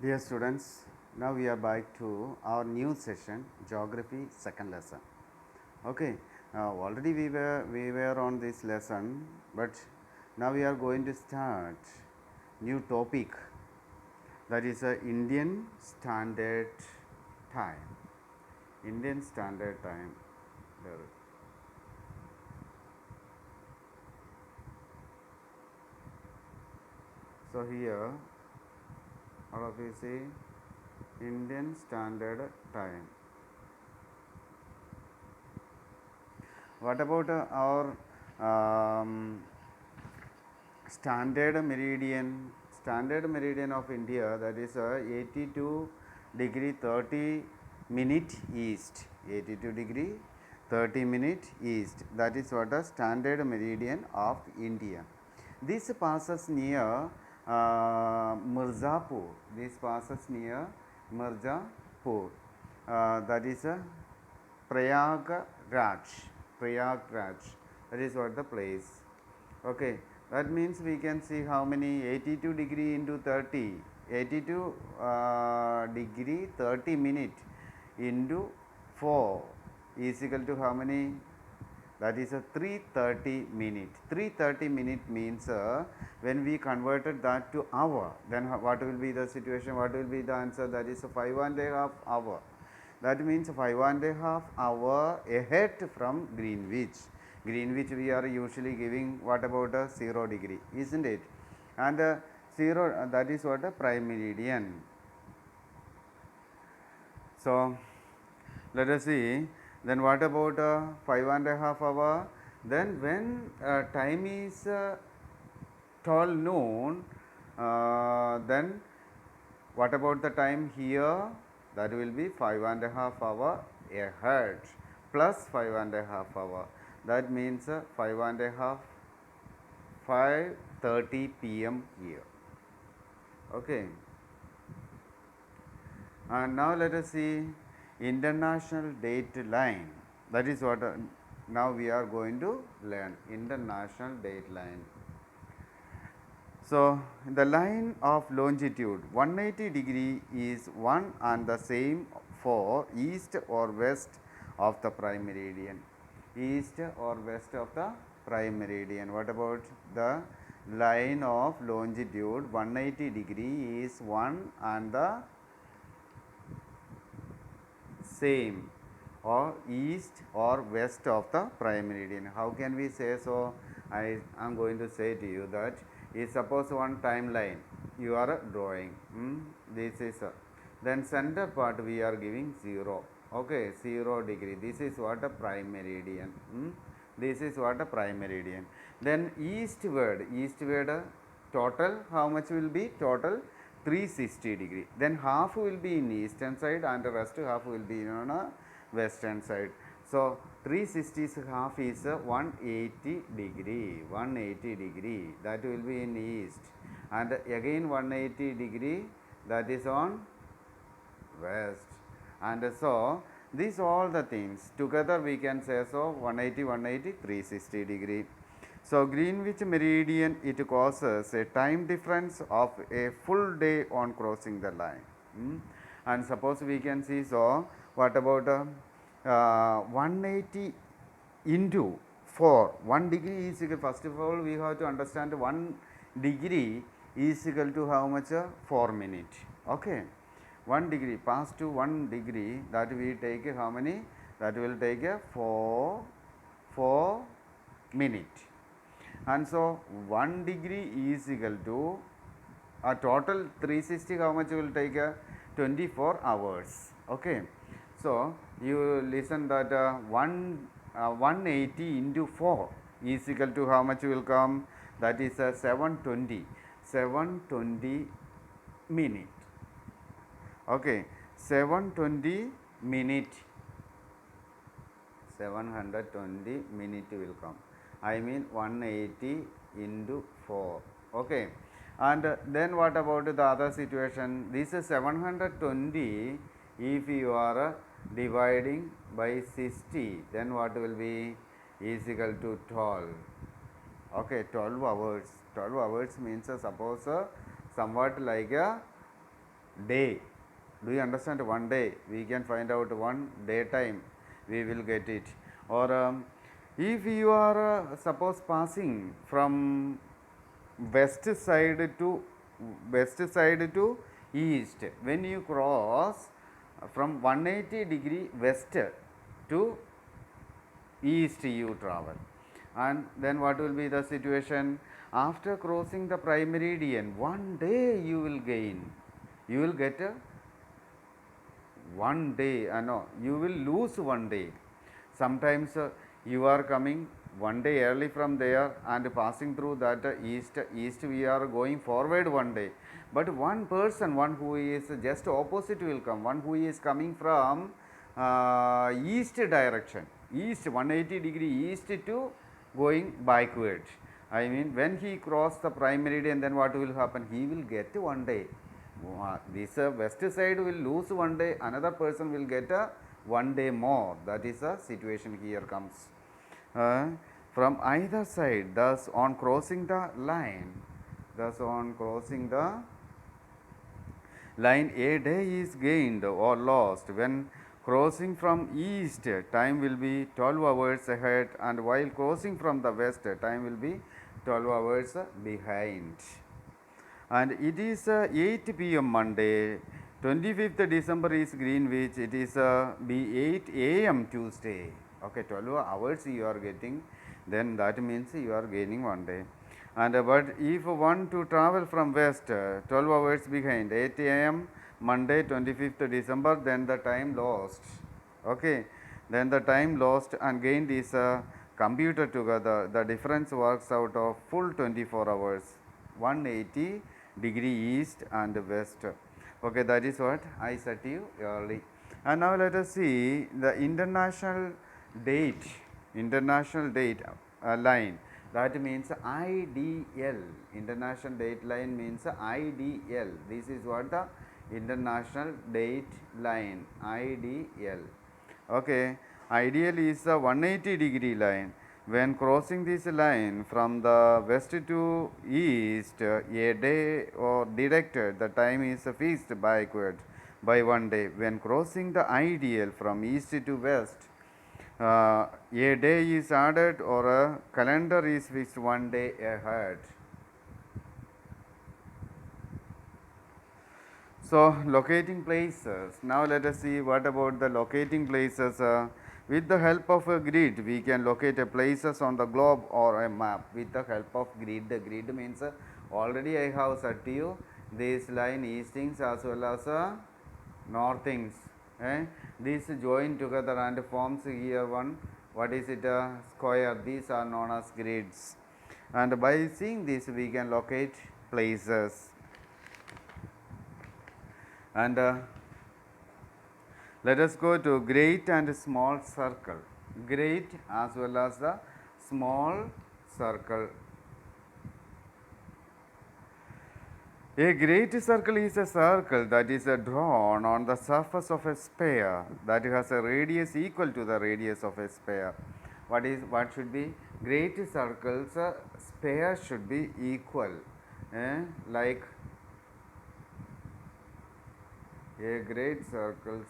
Dear students, now we are back to our new session, Geography second lesson. Okay, already we were on this lesson, but now we are going to start new topic, that is Indian Standard Time. Indian Standard Time. There. So here, all of you see Indian Standard Time. What about our standard meridian of India, that is 82 degree 30 minute east, 82 degree 30 minute east, that is what a standard meridian of India. This passes near Mirzapur. This passes near Mirzapur, that is Prayagraj. Prayagraj, that is what the place. Okay, that means we can see how many 82 degree into 30, 82 degree 30 minute into 4 is equal to how many? That is a 330 minute. 330 minute means when we converted that to hour, then what will be the situation? What will be the answer? That is a 5.5 hour. That means 5.5 hour ahead from Greenwich. Greenwich we are usually giving what about a 0 degree, isn't it? And 0, that is what a prime meridian. So let us see, then what about 5.5 hour? Then when time is 12 noon, then what about the time here? That will be 5.5 hour ahead plus 5.5 hour. That means 5.5, 5:30 p.m. here. Okay. And now let us see international date line. That is what now we are going to learn, international date line. So the line of longitude 180 degree is one and the same for east or west of the prime meridian. East or west of the prime meridian. What about the line of longitude 180 degree is one and the same or east or west of the prime meridian. How can we say so? I am going to say to you that is suppose one timeline you are drawing. This is then center part we are giving 0. Okay, 0 degree. This is what a prime meridian. This is what a prime meridian. Then eastward total how much will be? Total 360 degree. Then half will be in eastern side and the rest half will be on a western side. So 360 half is 180 degree. 180 degree, that will be in east, and again 180 degree, that is on west. And so these all the things together we can say so 180, 180, 360 degree. So Greenwich meridian, it causes a time difference of a full day on crossing the line. And suppose we can see, so what about 180 into 4, 1 degree is equal, first of all we have to understand 1 degree is equal to how much? 4 minutes. Okay, 1 degree pass to 1 degree, that we take how many? That will take a 4 minutes. And so 1 degree is equal to a total 360, how much will take? 24 hours. Okay, so you listen that 180 into 4 is equal to how much will come? That is 720 minute. Okay, 720 minute, 720 minute will come. I mean 180 into 4. Okay, and then what about the other situation? This is 720, if you are dividing by 60, then what will be? Is equal to 12. Okay, 12 hours. 12 hours means suppose somewhat like a day. Do you understand? One day we can find out one day time, we will get it. Or if you are suppose passing from west side to east, when you cross from 180-degree west to east you travel, and then what will be the situation after crossing the prime meridian? One day you will gain, you will get a one day, no, you will lose one day. Sometimes you are coming one day early from there and passing through that east we are going forward one day, but one person, one who is just opposite will come, one who is coming from east direction, east 180-degree east to going backward. I mean, when he cross the prime meridian, then what will happen? He will get one day. This west side will lose one day, another person will get a one day more. That is a situation here comes. From either side, thus on crossing the line, a day is gained or lost. When crossing from east, time will be 12 hours ahead, and while crossing from the west, time will be 12 hours behind. And it is 8 p.m. Monday, 25th December is Greenwich, it is be 8 a.m. Tuesday. Okay, 12 hours you are getting, then that means you are gaining one day. And but if one to travel from west, 12 hours behind, 8 a.m. Monday, 25th December, then the time lost. Okay, then the time lost and gained is computed together. The difference works out of full 24 hours, 180-degree east and west. Okay, that is what I said to you early. And now let us see the international date line. That means IDL. International date line means IDL. This is what the international date line, IDL. Okay, IDL is a 180-degree line. When crossing this line from the west to east, a day or deducted, the time is fixed backward by one day. When crossing the IDL from east to west, a day is added or a calendar is fixed one day ahead. So, locating places. Now, let us see what about the locating places. With the help of a grid, we can locate a places on the globe or a map with the help of grid. The grid means already I have said to you this line eastings as well as northings. These join together and forms here one, what is it, a square. These are known as grids, and by seeing this we can locate places. And let us go to great and small circle. Great as well as the small circle. A great circle is a circle that is drawn on the surface of a sphere that has a radius equal to the radius of a sphere. What should be? Great circles, sphere should be equal. Like a great circle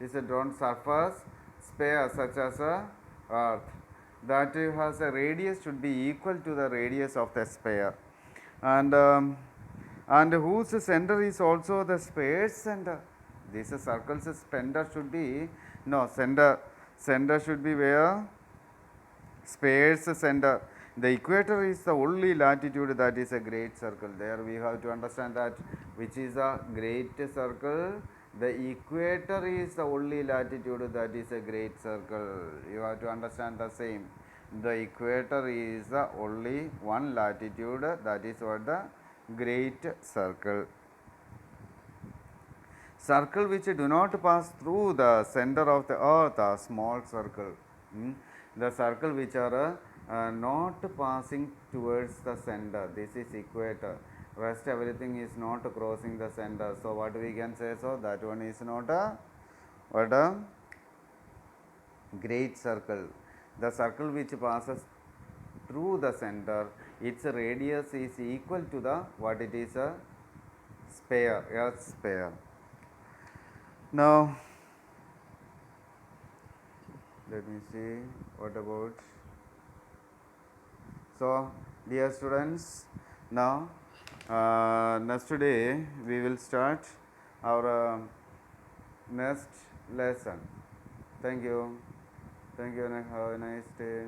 is a drawn surface sphere such as a earth that has a radius should be equal to the radius of the sphere, and whose center is also the sphere's center. This circle's center should be center should be where? Sphere's center. The equator is the only latitude that is a great circle. There we have to understand that which is a great circle. The equator is the only latitude that is a great circle. You have to understand the same. The equator is the only one latitude, that is what the great circle. Circle which do not pass through the center of the earth are small circle. The circle which are not passing towards the center, this is equator. Rest everything is not crossing the center. So what we can say? So that one is not a great circle. The circle which passes through the center its radius is equal to the what it is a sphere, earth sphere. Now let me see what about. So dear students, now next day we will start our next lesson. Thank you. Thank you and have a nice day.